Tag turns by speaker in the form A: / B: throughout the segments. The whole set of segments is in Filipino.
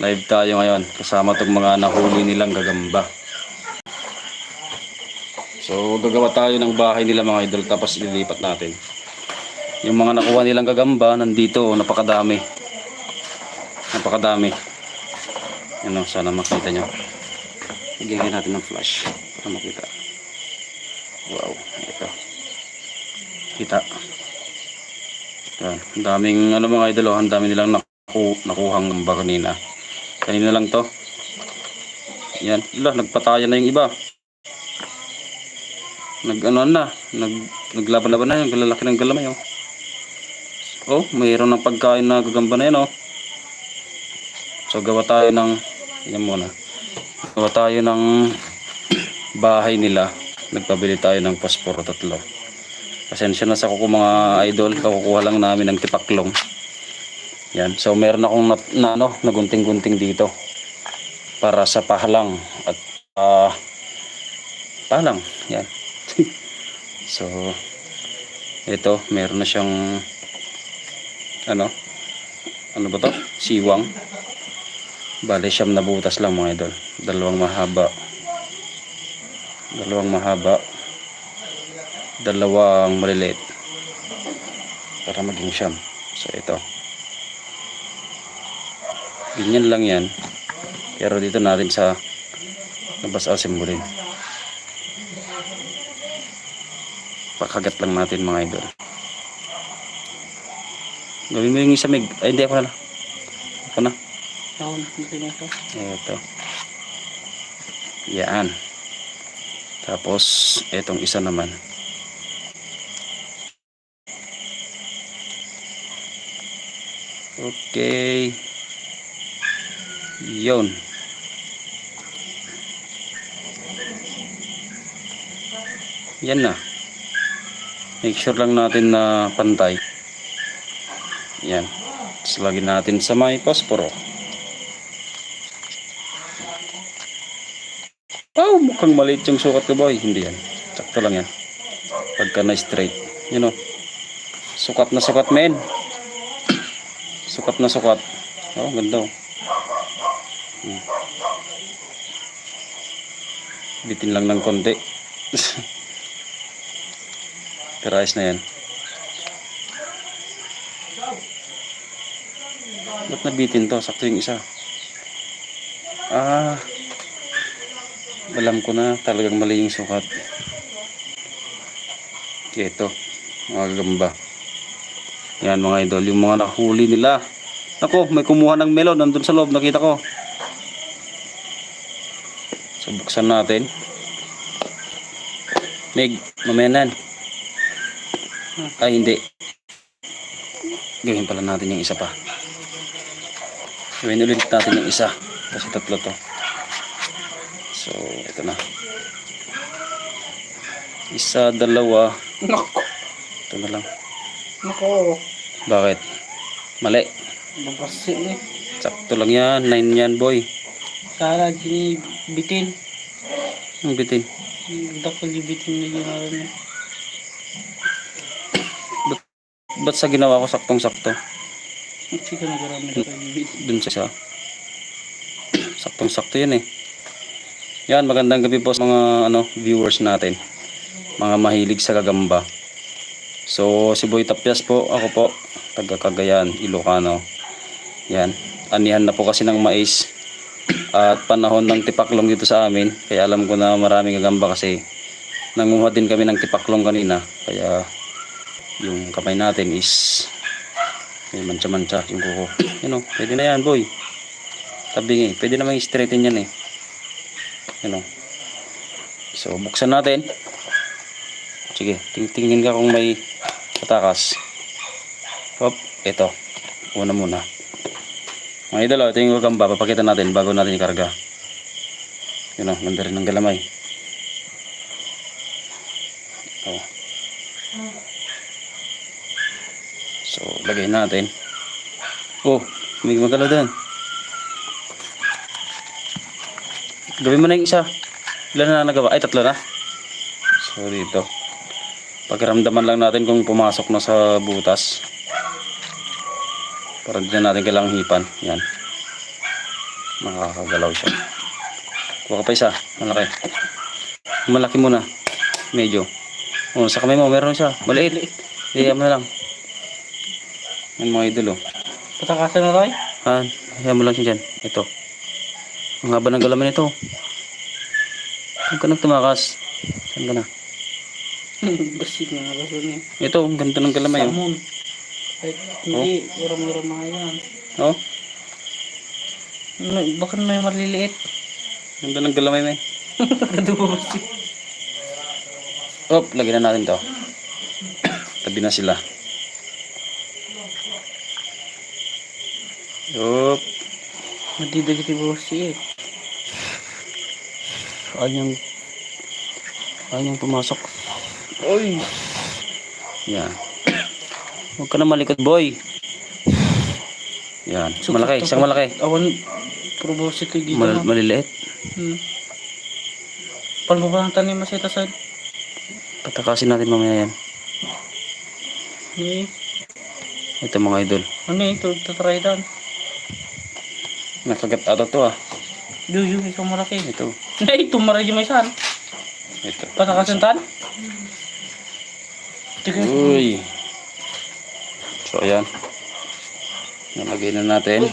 A: Live tayo ngayon kasama tong mga nahuli nilang gagamba. So gagawa tayo ng bahay nila mga idol, tapos ililipat natin. Yung mga nakuha nilang gagamba nandito, napakadami. Napakadami. Ano, sana makita nyo. Lagyan natin ng flash para makita. Wow, ito. Kita. Yan, ang daming ano mga idol, ang dami nilang nakuhang gamba kanina. Kanina lang to. Yan, nagpatayan na yung iba. Naglaban-laban na yung lalaki ng galamay oh. Oh, mayroon ng pagkain na gagamba na yan oh. So gawa tayo ng gawa tayo ng bahay nila. Nagpabili tayo ng pasporo 3. Pasensya na sa kuko mga idol, kukuha lang namin ng tipaklong. Yan, so meron akong nagunting-gunting dito para sa pahalang at pahalang. Yan. So ito, meron na siyang ano ba to? Siwang. Bale, 9 na butas lang mga idol. 2 mahaba. 2 mahaba. 2 maliliit. Para maging 9. So ito. Ganyan lang yan. Pero dito natin sa labas asimbolin. Pakagat lang natin mga idol. Gawin mo yung isa mig. Ay hindi, ako na. Ako na. Ito. Yan. Tapos etong isa naman. Okay. Yun. Yan na. Make sure lang natin na pantay. Yan. Tapos lagyan natin sa may posporo. Oh, mukhang maliit yung sukat ko boy. Hindi yan. Sakto lang yan. Pagka na straight. You know. Sukat na sukat men. Sukat na sukat. Oh, ganda oh. Bitin lang ng konti. Pero ayos na yan. Ba't nabitin to? Sakto yung isa. Alam ko na, talagang mali yung sukat. Okay, ito mga gagamba. Yan mga idol, yung mga nahuli nila. Ako, may kumuha ng melon nandun sa loob, nakita ko. So buksan natin. Meg, mamenan. Ay hindi. Gawin pala natin yung isa pa. Gawin ulit natin yung isa. Kasi 3 to. So ito na. 1, 2.
B: Nako.
A: Ito na lang.
B: Nako.
A: Bakit? Mali.
B: Babasi eh.
A: Sakto lang yan. 9 yan boy.
B: Sana gini bitin.
A: Ang bitin.
B: Dakol yung bitin na ginawa niya.
A: Ba't sa ginawa ko saktong-sakto?
B: Hindi ka nagarami na kayo bitin.
A: Dun sa isa. Saktong-sakto yan eh. Yan, magandang gabi po sa mga viewers natin. Mga mahilig sa gagamba. So, si Boy Tapyas po, ako po, taga Cagayan, Ilocano. Yan, anihan na po kasi ng mais. At panahon ng tipaklong dito sa amin. Kaya alam ko na maraming gagamba kasi nanguha din kami ng tipaklong kanina. Kaya yung kamay natin is may mancha-mancha yung kuko. Pwede na yan boy. Tabing eh. Pwede naman i-straighten yan eh. So buksan natin. Sige, tingin ka kung may patakas. Hop, ito. Una muna. Mga idol, ito yung gagamba. Papakita natin bago natin ikarga. Ganda rin ng galamay. So, lagay natin. Oh, may magalaw doon. Gawin mo na yung isa. Ilan na nagawa? Ay, 3 na. So, dito. Pagramdaman lang natin kung pumasok na sa butas. Para hindi na natin kailangang hipan. Yan. Nakakagalaw siya. Kuha ka pa isa. Malaki. Malaki muna. Medyo. Oh, sa kamay mo, meron siya. Maliit. Iyan mo na lang. Yan mga idol, oh.
B: Patakasan na tayo.
A: Han, iyan mo lang siya dyan. Ito. Ang haba ng galaman ito. Huwag ka nang tumakas. Saan ka na?
B: Basit nga baso niya.
A: Ito, ang ganda ng galamay, oh.
B: Salmon. Ay, hindi. Uram-uram mga yan.
A: Oh,
B: Bakit may maliliit?
A: ganda ng galamay, may.
B: Kadubo basit.
A: Oh, lagyan na natin to. Tabi na sila. Yup.
B: Madidagit yung basit eh.
A: Ayang pumasok.
B: Oy!
A: Yan. Huwag ka na malikot, boy. Yan. Malaki. Isang malaki.
B: Awan, puro basit yung gito na.
A: Maliliit.
B: Paano ba ang tanim masita sa...
A: Patakasin natin mamaya yan.
B: Eh,
A: Ito mga idol.
B: ano eh, ito, tatry down.
A: Nakagat ata to, ah.
B: Yung ikaw malaki.
A: Ito.
B: Hindi, ito maray yung may saan.
A: Ito.
B: Patakasan tan? Tika.
A: Uy. So, ayan. Nalagay na natin.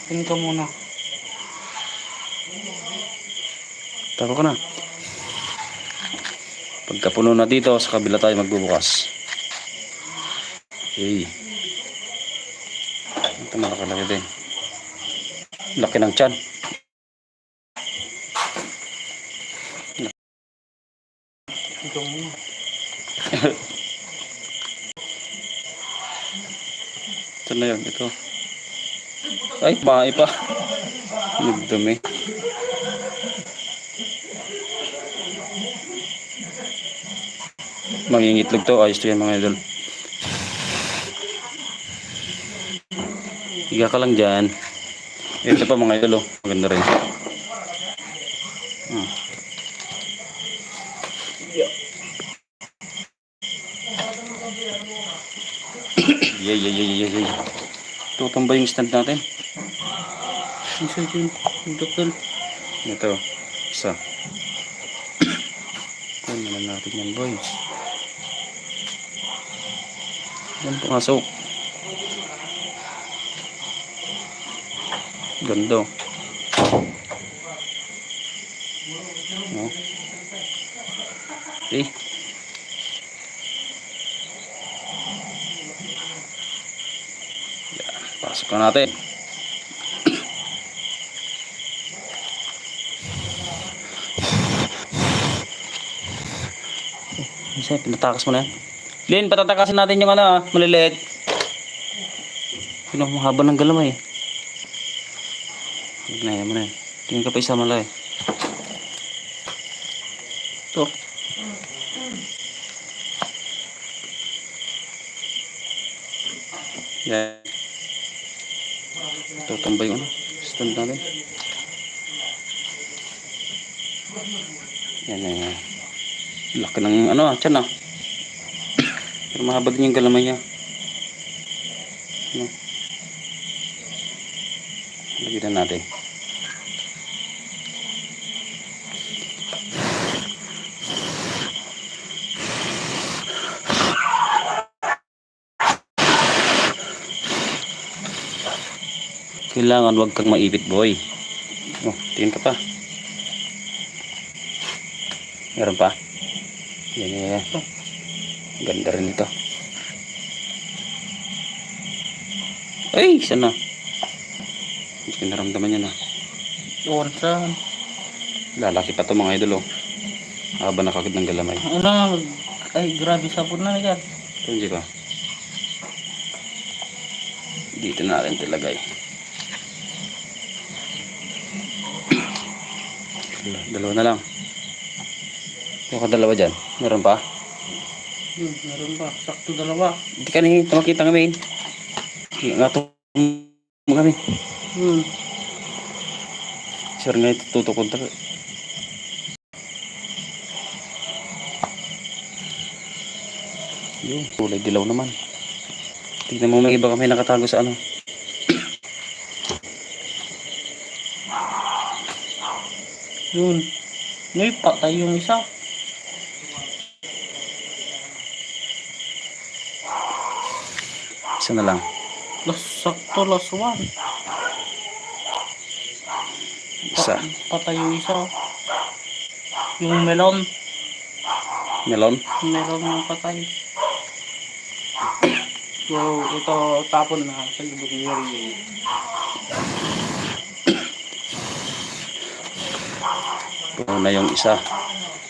B: Tingin ka muna.
A: Tako ka na. Pagkapuno na dito, sa kabila tayo magbubukas. Okay. Ito malakalaki din. Laki ng tiyan.
B: Ikaw muna.
A: Ito na yun. Ito. Ay, bahay pa. Nagdumi. Mangingitlog to. Ayos to yan mga idol. Higa ka lang dyan. Ito pa mga idol, oh. Maganda rin. Yay. Tutumba yung stand natin.
B: Isa yun, yung doktor.
A: Ito. Isa. Kunin na natin yan, boy. Yan, pumasok. Ganda. Oh. Okay. Yan, pasok na natin. Kasi pinatakas mo na yan. Lin, patatakasin natin yung ano, maliliit. Pino, mahaba ng galamay. Ginaya mo na yan. Tingin ka pa isa malay. Ito. Yan. Ito, tambay yung ano. Stand natin. Yan. Laki ng ano, tiyan ah. Pero mahaba din yung galamay niya. Ano? Lagyan na natin. Kailangan wag kang maipit, boy. Oh, tingin ka pa. Meron pa? Yan. Ganda rin ito. Ay, sana. Pinaramdaman niya na.
B: Doon saan?
A: Lalaki pa to mga idol, oh. Haba nakagad ng galamay.
B: Ano? Ay, grabe sabon na yan.
A: Ito hindi ba? Dito na rin tilagay. Dalawa na lang. Huwag ka dalawa dyan. Meron pa?
B: Meron ba? Sakto dalawa.
A: Hindi ka ni makita kami. Nga to mo kami. Sure nga ito tutukod talaga. Yung kulay dilaw naman. Tignan mo, may iba kami nakatago sa ano.
B: Yun. May patay yung isa.
A: Isa na lang.
B: Sakto, last one.
A: Isa.
B: Patay yung isa. Yung melon.
A: Melon.
B: Melon yung patay. So, ito tapon na sa libog ni Yuri.
A: Ito na yung isa.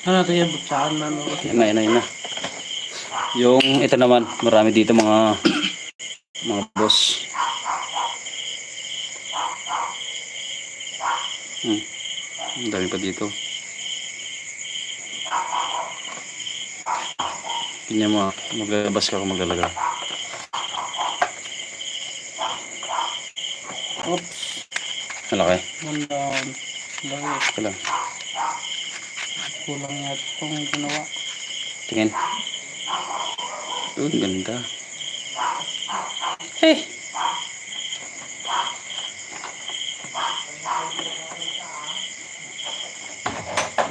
B: Ano ito yung butsahan na no?
A: Yun na. Yung ito naman, marami dito mga boss. Ang dami pa dito. Tingnan mo, maglalabas ka kung maglalaga.
B: Oops.
A: Malaki.
B: One down. Bakit?
A: Ito lang.
B: Kulang yata itong ginawa.
A: Tingin. Ganda. Hey!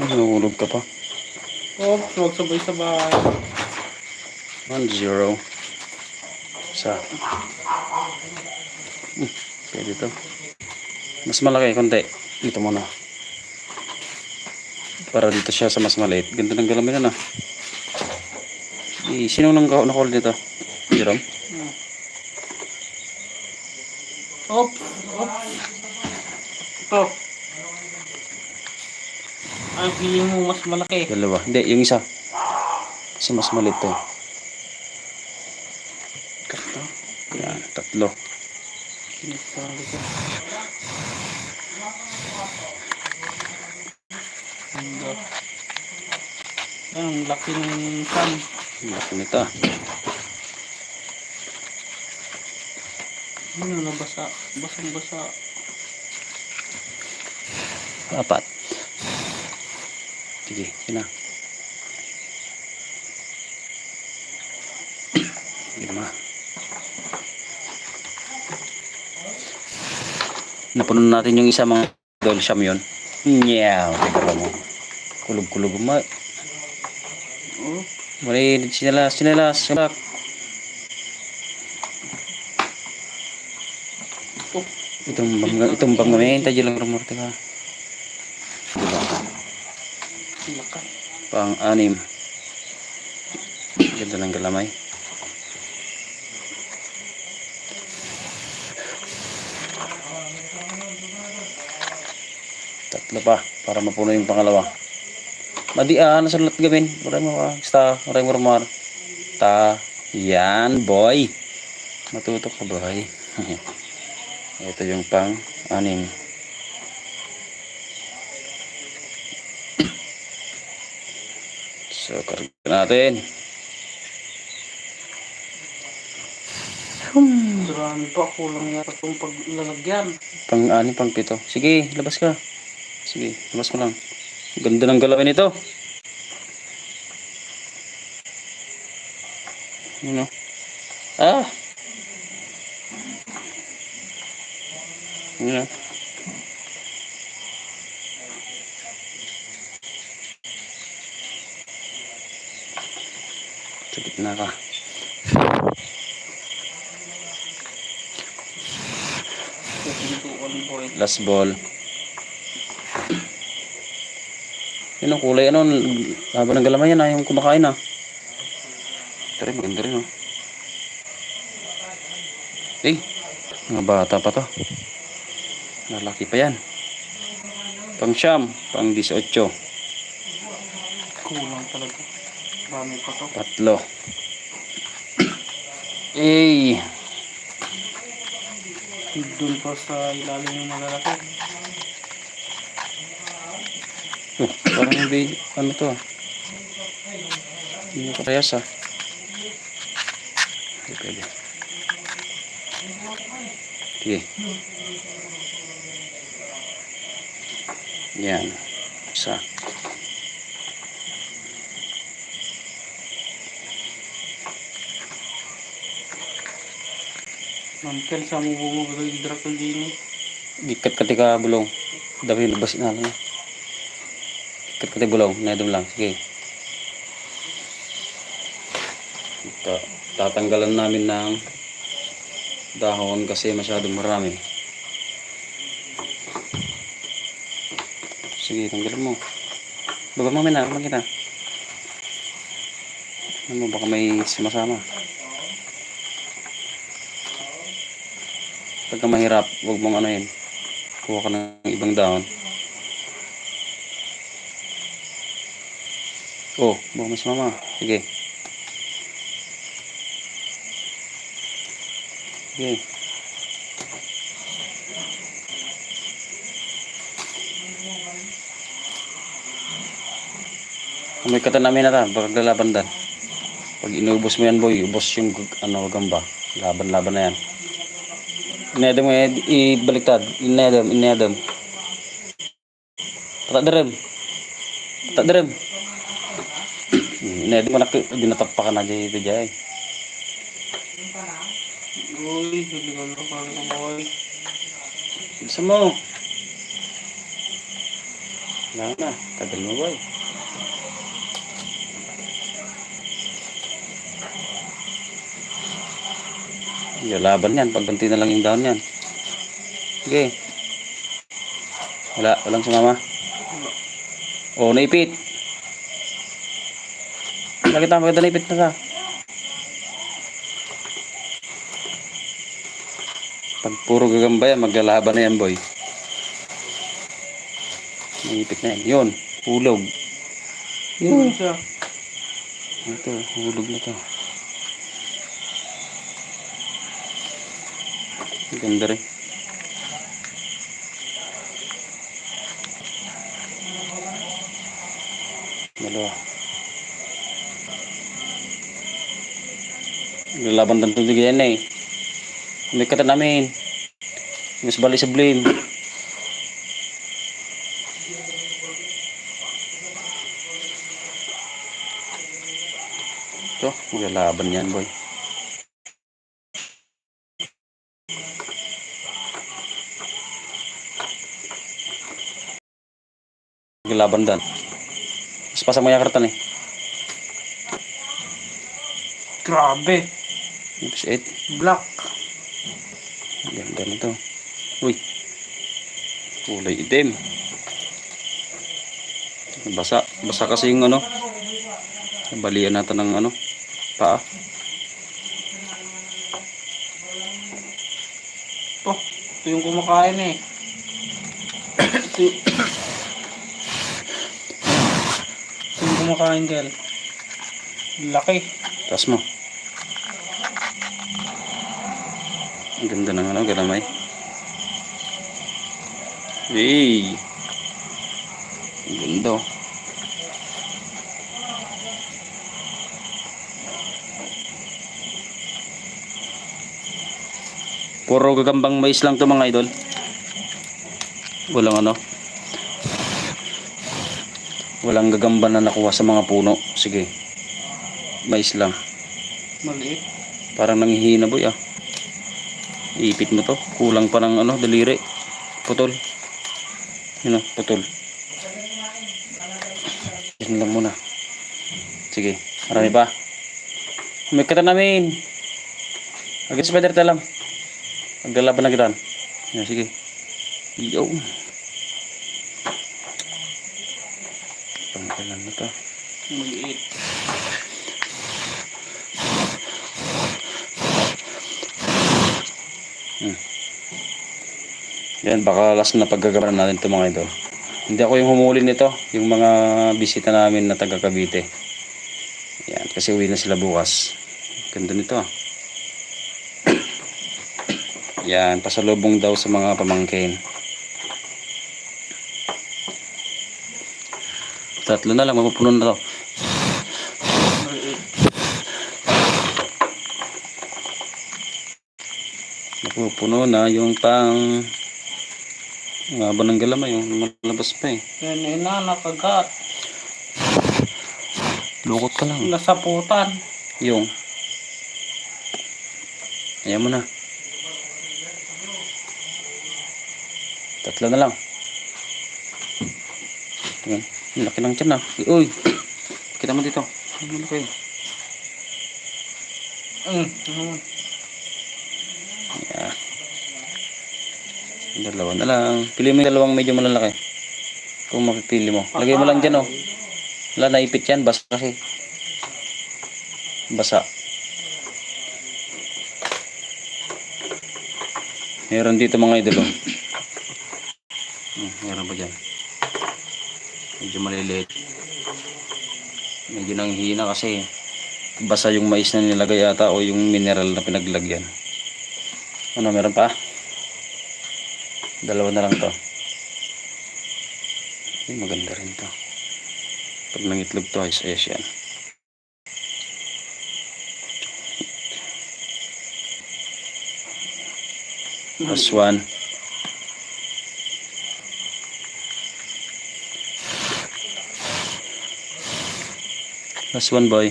A: Nahulog ka pa.
B: Oops, huwag sabay-sabay.
A: 1-0. Isa. Pwede to. Mas malaki konti. Dito muna. Para dito siya sa mas maliit. Ganda ng galamin na. Sino nang nakall dito? Jerome?
B: Oops. Oops. Ito. Ay, feeling mo mas malaki.
A: Dalawa. Hindi, yung isa. Kasi mas maliit to.
B: Ito.
A: Yan, tatlo.
B: Ito. Ang laki ng pan.
A: Ang laki nito.
B: Ano na basa? Basang-basa.
A: Apat. Sige, yun na. 5. Napuno natin yung isa mga idol. Siyam yun. Nyaw. Teka lang mo. Kulog-kulog mo.
B: Oh.
A: Mali, sinalas. Sulak.
B: Oh.
A: Itong bang namin. Tayo lang rumorte ka. Diba?
B: Laka.
A: Pang-6. Ganda ng galamay. Tatlo pa para mapuno yung pangalawa. Madian sa lahat gawin. Maray mo ka. Maray mo rumar. Yan boy. Matutok ka boy. Ito yung pang-6. So karga natin.
B: Marami pa. Kulang yata itong paglalagyan.
A: Pang-6, pang-7. Sige, labas ka. Sige, labas mo lang. Ganda ng galawin nito. Ano? Ah! Ano? Sa gitna ka. Last ball. Yun ang kulay. Ano? Haba ng galamay yan. Yung kumakain ah. Ito rin. Maganda rin oh. Mga bata pa to. Malaki pa yan. Pang-9, pang-18.
B: Kulang talaga. Marami pa to.
A: 3.
B: Doon pa sa ilalim ng malalaki.
A: Parang hindi, ano to ah. Hindi ko parehas ah. Hindi pwede. Sige. Yan. Isa.
B: Mantel sa mo bumabagay Dracul din eh.
A: Gikat katika bulong. Dami nabas na lang. Gikat katika bulong. Nedom lang. Sige. Tatanggalan namin ng dahon kasi masyadong marami. Sige, tanggalin mo. Baba mo na, makita. Ano mo, baka may sumasama. Pagka mahirap, huwag mong ano yun. Kuha ka ng ibang dahon. Oh, baka may sumama. Sige. Sige. May kata namin na ta, baka lalaban dan. Pag inubos mo yan boy, ubos yung ano, gamba. Laban-laban na yan. Inedem mo, ibaliktad. Inedem. Tatak derem. Inedem mo na, dinatapa ka na dyan.
B: Uy, hindi ko na pala kumahay.
A: Bisa mo. Wala na, tagal mo boy. Yung laban yan, pagbanti na lang yung dahon yan. Sige. Walang sumama. Oh, naipit. Nakita maganda naipit na ka. Pag puro gagamba yan, maglalaban na yan boy. Naipit na yan. Yun, hulog.
B: Yun siya.
A: Ito, hulog na to. Ganda rin. Dalawa. Lalaban ng tubig yan eh. May kata namin. Mas bali sa blame. Ito, maglalaban yan boy. Maglalaban dan. Mas pasang mo yakartan eh.
B: Grabe.
A: Tapos 8.
B: Black.
A: Ganda na to. Uy. Kulay itim. Basa. Basa kasi yung ano. Balian natin ng ano. Paa.
B: Oh, ito yung kumakain eh. Ito yung kumakain girl. Laki.
A: Taas mo. Ang ganda ng ano, galamay. Hey! Ang ganda oh. Puro gagambang mais lang to mga idol. Walang ano. Walang gagamba na nakuha sa mga puno. Sige. Mais lang.
B: Maliit.
A: Parang nanghihina boy ah. Iipit mo to. Kulang pa ng ano, daliri. Putol. Yun o, putol. Yan lang muna. Sige, marami pa. May kata namin. Agad spider talam. Maglalaban na kita. Yan, sige. Yo. Pangkalan na to.
B: Maliit.
A: Yan, baka last na paggagabaran natin ito mga idol. Hindi ako yung humuli nito, yung mga bisita namin na taga Cavite. Yan, kasi uwi na sila bukas. Ganda nito ah. Yan, pasalubong daw sa mga pamangkin. Tatlo na lang, mapupuno na to.
B: Maliit.
A: Mapupuno na yung pang haba ng galamay, yung malabas pa eh.
B: Yan na, nakagat.
A: Lukot ka lang.
B: Nasaputan.
A: Yung. Ayan mo na. Tatlo na lang. Tingnan. Ang laki lang dyan ah. Uy! Kita mo dito. Ang laki. Yeah. Dalawa na lang. Pili mo yung dalawang medyo malalaki. Kung mapipili mo. Lagay mo lang dyan oh. Wala, naipit yan. Basa kasi. Basa. Meron dito mga idol oh. Meron ba dyan? Medyo maliliit. Medyo nanghihina kasi basa yung mais na nilagay ata o yung mineral na pinaglagyan. Ano, meron pa? Dalawa na lang to. Ay, maganda rin to. Pag nangitlog to, ayos yan. Last one. Last one, boy.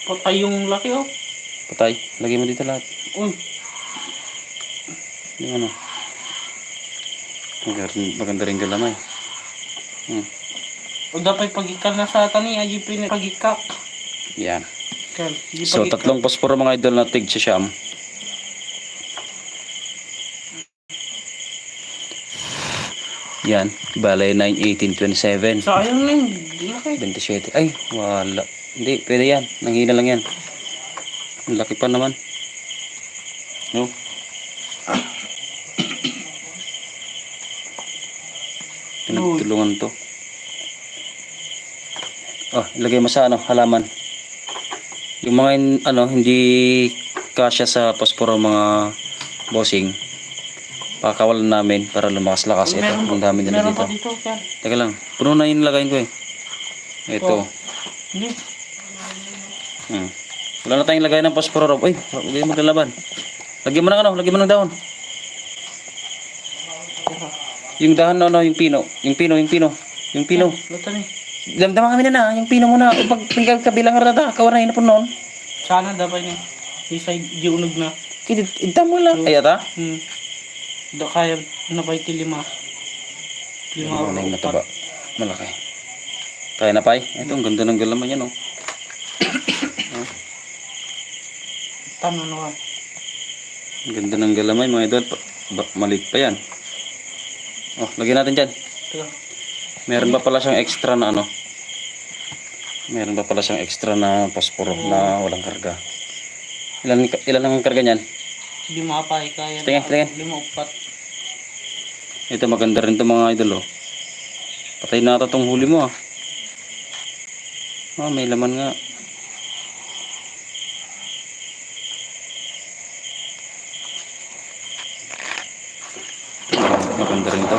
B: Patay yung laki oh.
A: Patay. Lagay mo dito lahat.
B: Uy.
A: Yung ano. Maganda rin galamay.
B: O dapat pagikal na sa tani. Ay pagikak.
A: Yan.
B: Kal.
A: So, tatlong posporo mga idol na tig si Siyam. Yan. Balay 9, 18, 27.
B: Sayang na yun. Laki.
A: 27. Ay, wala. Hindi, pwede yan. Nanghina lang yan. Ang laki pa naman. No? Pinagtulungan to. Oh, ilagay mo sa ano, halaman. Yung mga hindi kasya sa posporo mga bossing. Pakawalan namin para lumakas-lakas. Ito, ang dami nila
B: meron
A: dito.
B: pa dito. Kal.
A: Teka lang, puno na yung lagayin ko eh. Ito.
B: Hindi.
A: Wala na tayong lagay ng posporo rob. Uy, huwag mo maglalaban. Lagyan mo ng ano, lagyan mo ng dahon. Yung dahon yung pino. Yung pino.
B: Luto ni.
A: Damdaman kami na yung pino muna. Pag kabilang karata, kawaran na po noon.
B: Sana dapat niya. Isa giunog na.
A: Ita mo lang. Ay, ata?
B: Do kaya na ba iti lima?
A: Lima na yung mataba. Malaki. Kaya na pay. Ito, ang ganda ng galaman yan, oh.
B: Tama naman.
A: Ang ganda ng galamay, mga idol. Maliit pa yan. Oh, lagyan natin dyan.
B: Ito.
A: Meron pa pala siyang extra na ano. Meron pa pala siyang extra na posporo na walang karga. Ilan ang karga niyan?
B: Hindi makapay. Kaya
A: Tingin.
B: 5 o 4.
A: Ito maganda rin to mga idol oh. Patay na ata tong huli mo ah. May laman nga. Maganda rin to.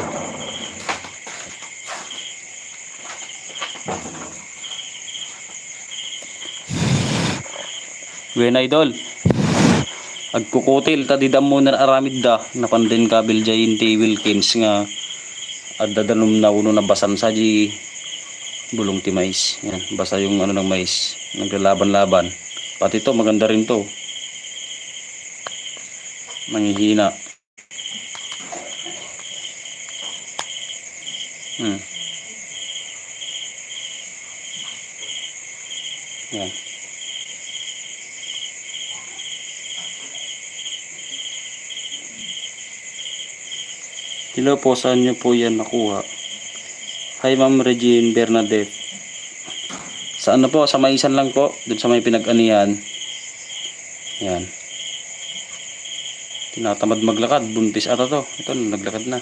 A: Gwen idol. Agkukutil tadidam mo na aramid da napandin kabil jayin ti Wilkins nga adadanom na uno na basan sa di bulong ti mais. Yan, basa yung ano ng mais. Naglalaban-laban. Pati to maganda rin to. Manghihina. Yan. Hello po, saan nyo po yan nakuha? Hi Ma'am Regine Bernadette. Sa ano po? Sa maisan lang po. Doon sa may pinag-anihan. Yan. Tinatamad maglakad. Buntis ata to. Ito, naglakad na.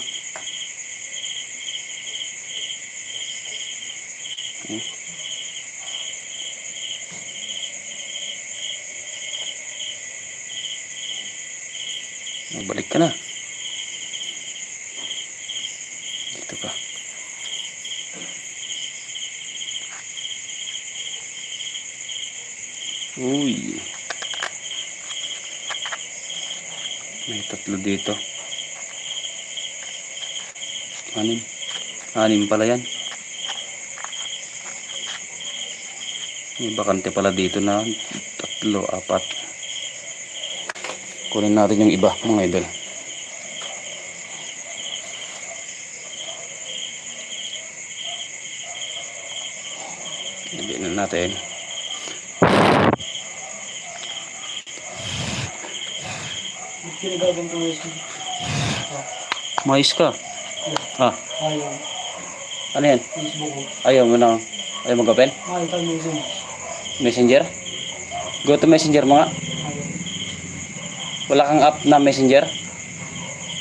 A: Balik ka na. Dito ka. Uy. May tatlo dito. 6 pala yan. May bakante pala dito na 3, 4. Kunin natin yung iba mga idol. natin.
B: Kinagagawin ko yun.
A: Mais ka. Ah,
B: Ayaw.
A: ano yan?
B: Facebook ko.
A: Ayaw mo na. Ayaw mag-open?
B: Ayaw tayo minsan.
A: Messenger? Go to Messenger mo nga.
B: Ayaw.
A: Wala kang app na Messenger?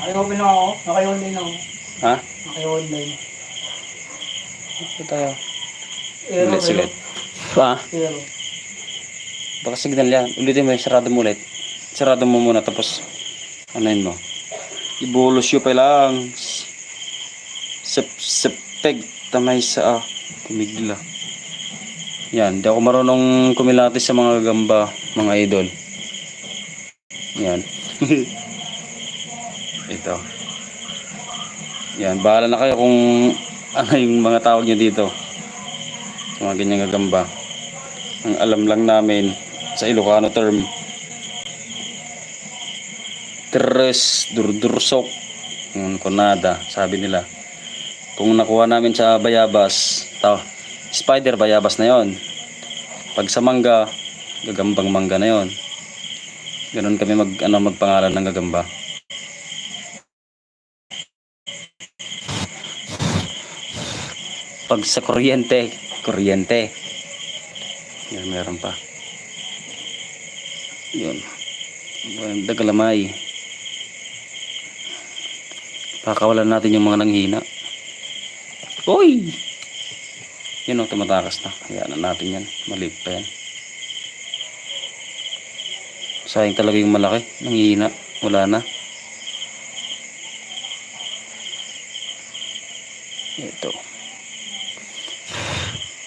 B: Ayaw open ako. Naka-online ako.
A: Ha?
B: Naka-online.
A: Ito tayo.
B: Error.
A: Sige. Pa?
B: Error.
A: Baka signal yan. Ulitin mo, sarado mo ulit. Sarado mo muna tapos anuin mo. Ibulos yun pa lang. Sepeg tamay sa kumigla. Yan, di ako marunong kumilatis sa mga gamba, mga idol. Yan. Ito. Yan, bahala na kayo kung ano yung mga tawag nyo dito. Sa mga ganyang gagamba. Ang alam lang namin sa Ilocano term, tres durdursok, konada, sabi nila. Kung nakuha namin sa bayabas, spider bayabas na yon. Pag sa mangga, gagambang mangga na yon. Ganun kami magpangalan ng gagamba. Pag sa kuryente, kuryente. Yan, meron pa. Yun. Dagalamay. Pakawalan natin yung mga nanghina. Uy! Yun o, tumatakas na. Hayaan na natin yan. Maliit pa yan. Sayang talaga yung malaki. Nanghina. Wala na. Ito.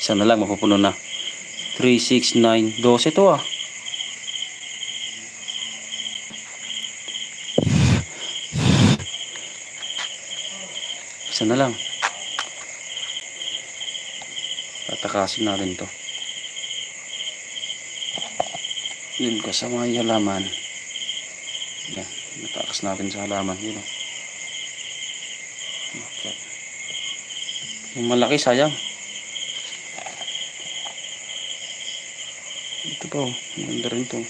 A: Isa na lang, mapupuno na. 3, 6, 9, 12 ito ah. Isa na lang. Tatakasin natin to. Yun ka sa mga halaman. Yan. Natakas natin sa halaman. Yun o. Okay. Yung malaki sayang. Ito pa o. Maganda rin to.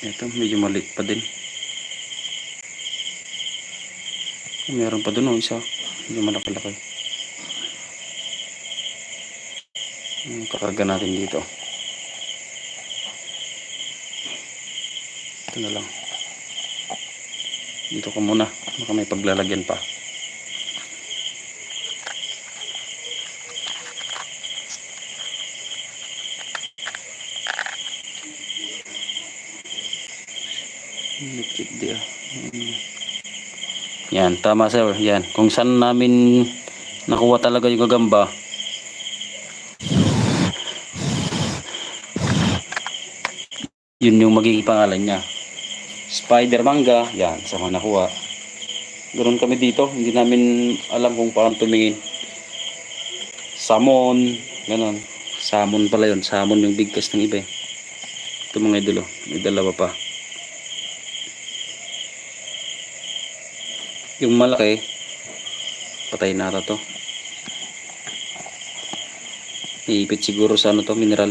A: Ito medyo maliit pa din. Meron pa dun o isa. Medyo malaki-laki. Kakarga natin dito. Ito na lang. Dito ko muna. Baka may paglalagyan pa. Yan, tama sir. Yan. Kung saan namin nakuha talaga yung gagamba, yun yung magiging pangalan niya. Spider mangga, yan, sa mga nakuha. Ganoon kami dito, hindi namin alam kung paano tumingin. Salmon, ganoon. Salmon pala yun, salmon yung bigkas ng iba eh. Ito mga idolo, may dalawa pa. Yung malaki, patay na ata to. Iipit siguro sa ano to, mineral.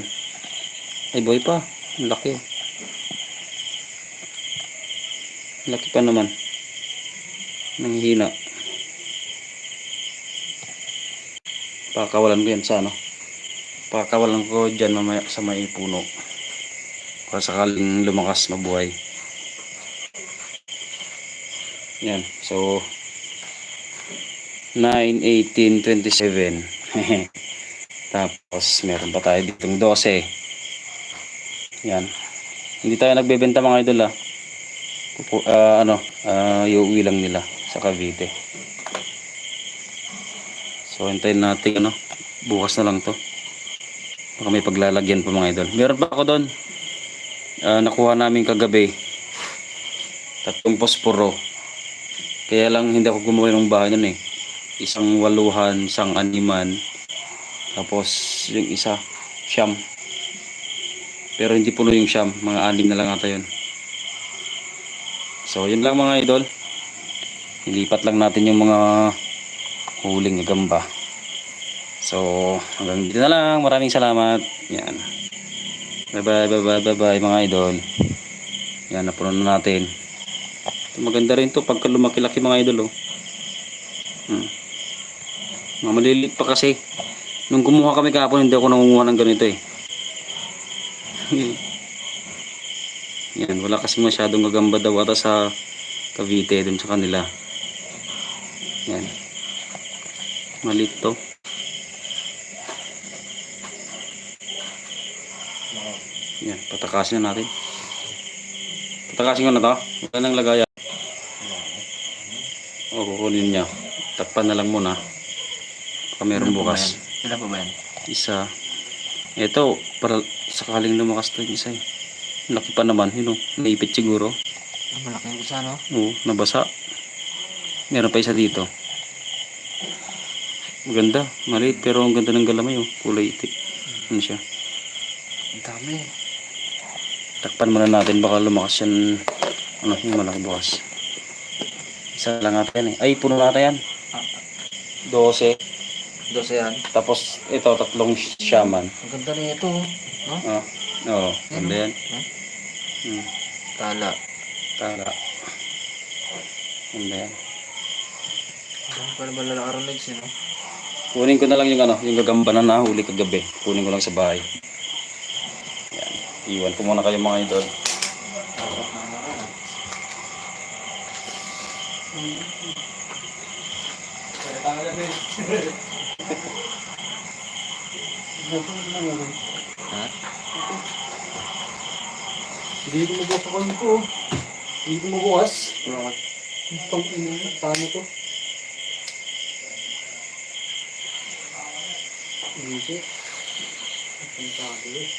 A: Ay boy pa, ang laki oh. Laki pa naman. Nanghihina. Pakawalan ko yan sa ano. Pakawalan ko dyan mamaya sa may puno. Para sakaling lumakas mabuhay. Yan. So 9, 18, 27. Tapos meron pa tayo ditong 12. Yan. Hindi tayo nagbebenta mga idol ah. Iuwi lang nila sa Cavite. So hintayin natin ano, bukas na lang to. Baka may paglalagyan pa mga idol. Meron pa ako doon. Nakuha namin kagabi. 3 posporo. Kaya lang hindi ako gumawa ng bahay nun eh. Isang 8, isang 6. Tapos yung isa, 9. Pero hindi puno yung 9, mga 6 na lang ata yun. So yun lang mga idol. Ilipat lang natin yung mga huling gagamba. So, hanggang dito na lang. Maraming salamat. Yan. Bye-bye mga idol. Yan, napuno na natin. Ito, maganda rin to pagka lumaki-laki mga idol, oh. Mga maliliit pa kasi. Nung kumuha kami kahapon, hindi ako nangunguha ng ganito eh. Yan, wala kasi masyadong gagamba daw ata sa Cavite dun sa kanila. Yan. Maliit to. Yan, patakasin na natin. Patakasin ko na to. Wala nang lagayan. O, kukunin niya. Takpan na lang muna. Baka meron bukas.
B: Sila pa ba yan?
A: Isa. Ito, para sakaling lumakas to yung isa eh. Laki pa naman, yun o. Naipit siguro.
B: Malaki yung isa, no?
A: Oo, nabasa. Meron pa isa dito. Maganda, maliit pero ang ganda ng galamay oh. Kulay itik. Ano siya?
B: Ang dami.
A: Takpan muna natin, baka lumakas yan. Ano, yung malaki bukas. Isa lang natin eh. Ay, puno natin yan. 12.
B: 12 yan.
A: Tapos ito, 3 shaman.
B: Ang ganda na ito, no?
A: Oh, oo, ganda yan.
B: Huh?
A: Hmm,
B: Tala.
A: tara. Ganda yan.
B: Ang pala malalakaran legs, no?
A: Kunin ko na lang yung ano, yung gagamba na nahuli kagabi. Kunin ko lang sa bahay. Yan. Iwan ko muna kayo mga idol.
B: Ha?
C: Hindi ko mabukas ako ko. Hindi ko mabukas.
B: Bakit?
C: Itong ino, paano to? Hindi. Ang tao eh.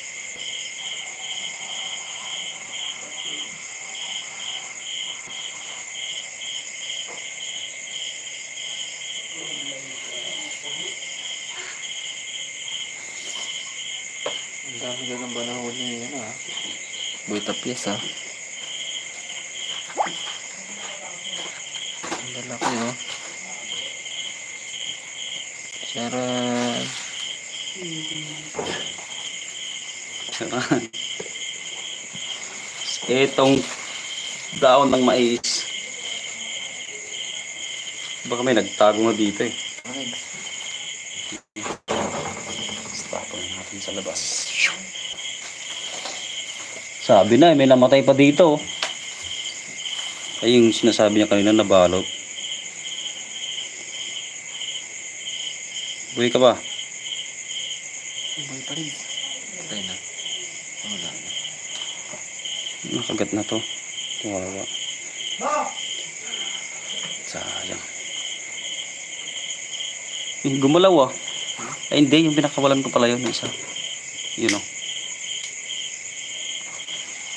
B: Ang dami ganang banahon niya yan, ha? Boy tapyas, ha? Ang lalaki, oh. Charan.
A: Charan. Itong daon ng mais. Baka may nagtago na dito eh.
B: Ay,
A: Tapon natin sa labas. Sabi na, may namatay pa dito. Ay, yung sinasabi niya kanina nabalot. Buhay ka ba?
B: boy pa rin. Patay na. Wala na.
A: Nakagat na to. Kawawa. Sayang. Gumalaw ah. Ay hindi, yung pinakawalan ko pala yun. Isa. Yun o.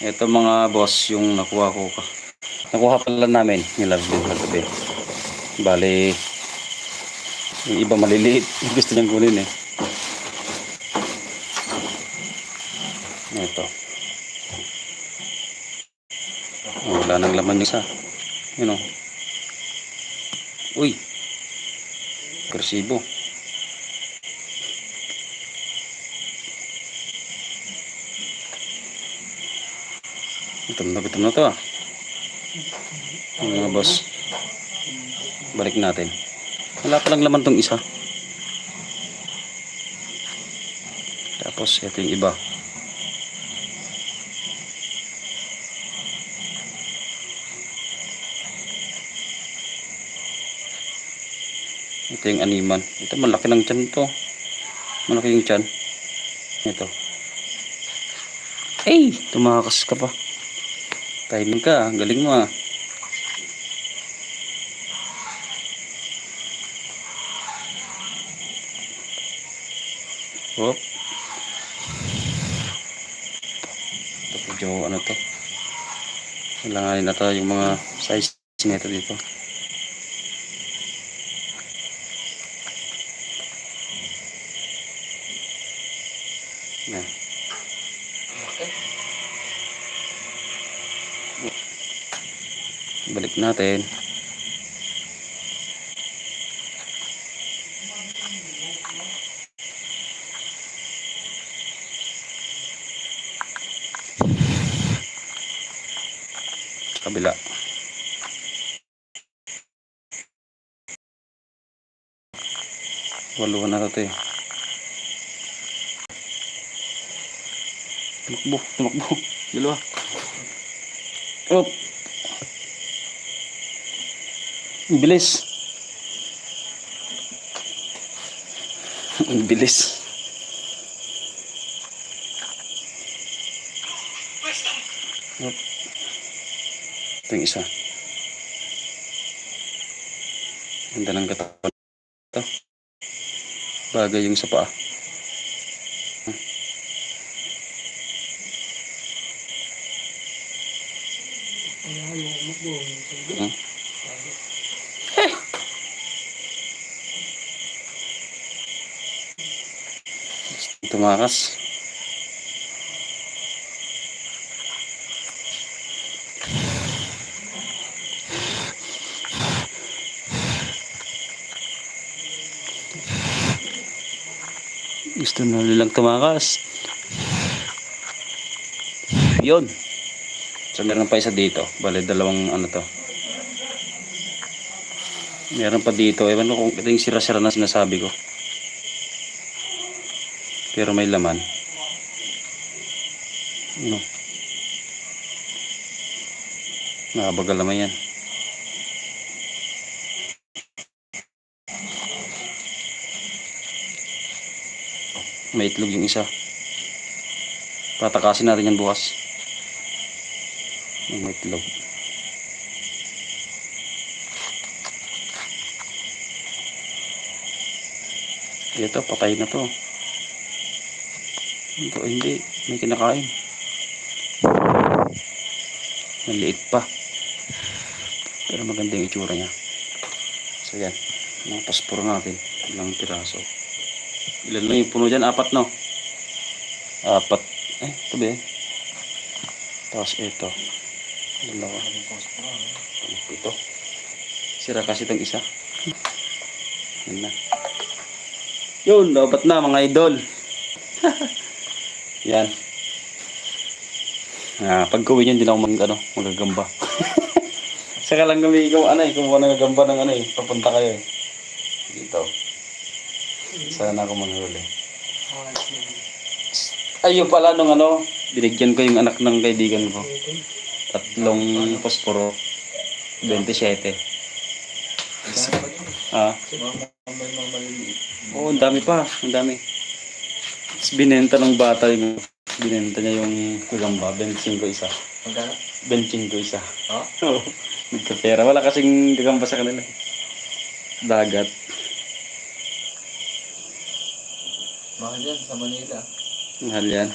A: Ito mga boss, yung nakuha ko ka. Nakuha pala namin. Yung love din kagabi. Bali, yung iba maliliit. Gusto niyang kunin eh. Ito. Oh, wala nang laman yung isa. Yun o. Uy. Agresibo. Gutom na to ah. Mga boss. Balik natin. Wala pa lang laman tong isa. Tapos ito yung iba. Ito yung animan. Ito malaki ng tiyan to. Malaki yung tiyan. Ito. Ay! Tumakas ka pa. Timing ka. Galing mo ah. Hop. Ito medyo ano to. Kailanganin na to yung mga size nito dito. Yan. Balik natin. Sa kabila. Waluhan na ito eh. Tumakbo, tumakbo. Dalawa. Up. Ang bilis. Ang bilis. Up. Ito yung isa. Ganda ng katawan. Ito. Bagay yung sa paa. Hmm? Tumakas. Gusto na nilang tumakas. Yun. So meron pa isa dito. Bale dalawang ano to. Meron pa dito. Ewan ko kung ito yung sira-sira na sinasabi ko. Pero may laman. Ano? Nakabagal naman yan. May itlog yung isa. Patakasin natin yan bukas. May itlog. Ito, patay na to. Ito, hindi. May kinakain. Maliit pa. Pero maganda yung itsura niya. So yan. Mga pasporo natin. Ilang piraso. Ilan lang yung puno dyan? 4 no? 4. Ito ba eh? Tapos ito. Dalawa. Ito. Sira kasi itong isa. Yan na. Yun, dapat na mga idol. Yan. Pag gawin yun, hindi na ako magagamba. Saka lang gumigaw, kumuha ng gamba ng papunta kayo eh. Dito. Sana ako manghuli. Ayun pala nung binigyan ko yung anak ng kaibigan ko. 3 posporo. 27. Oo, ang dami pa. Ang dami. Tapos binenta ng bata yung binenta niya yung kugamba. 25 isa.
B: Magkano?
A: 25 isa.
B: Oo.
A: Nagkapera. Wala kasing gagamba sa kanila. Dagat.
B: Mahal yan sa Manila.
A: Mahal yan.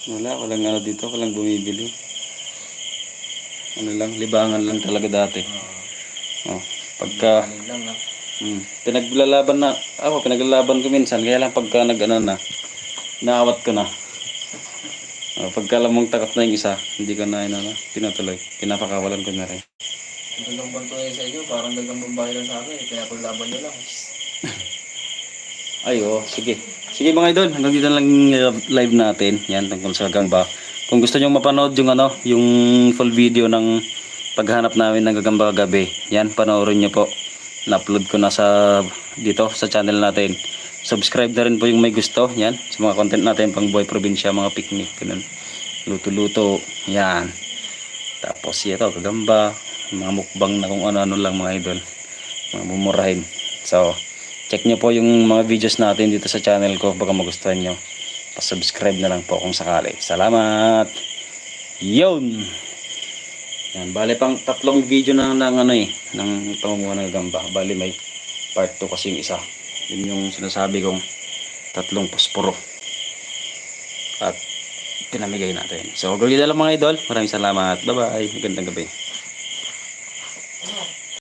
A: Wala, walang dito, walang bumibili. Libangan lang talaga dati. Pagka
B: Kanin lang na.
A: pinaglalaban ko minsan, kaya lang pagka naawat ko na. Pagka lamang takot na yung isa, hindi ko na tinutuloy. Pinapakawalan ko na rin.
B: Dagang banto sa inyo, parang dagang babae lang sa akin. Kaya paglaban nyo lang.
A: Ay, sige. Sige mga idol, hanggang dito lang yung live natin. Yan, tungkol sa gagamba. Kung gusto nyo mapanood yung full video ng paghanap namin ng gagamba kagabi, yan, panoorin nyo po. Na-upload ko na dito sa channel natin. Subscribe na rin po yung may gusto, yan, sa mga content natin pang buhay probinsya, mga picnic, ganun. Luto-luto, yan. Tapos ito, gagamba, mga mukbang na kung ano-ano lang mga idol. Mga mumurahin. So, check nyo po yung mga videos natin dito sa channel ko. Baka magustuhan nyo. Pa-subscribe na lang po kung sakali. Salamat! Yun! Yan, bali pang 3 video na ng pamumuha ng gagamba. Bali may part 2 kasi yung isa. Yun yung sinasabi kong 3 posporo. At pinamigay natin. So, gawin na lang mga idol. Maraming salamat. Bye-bye. Magandang gabi.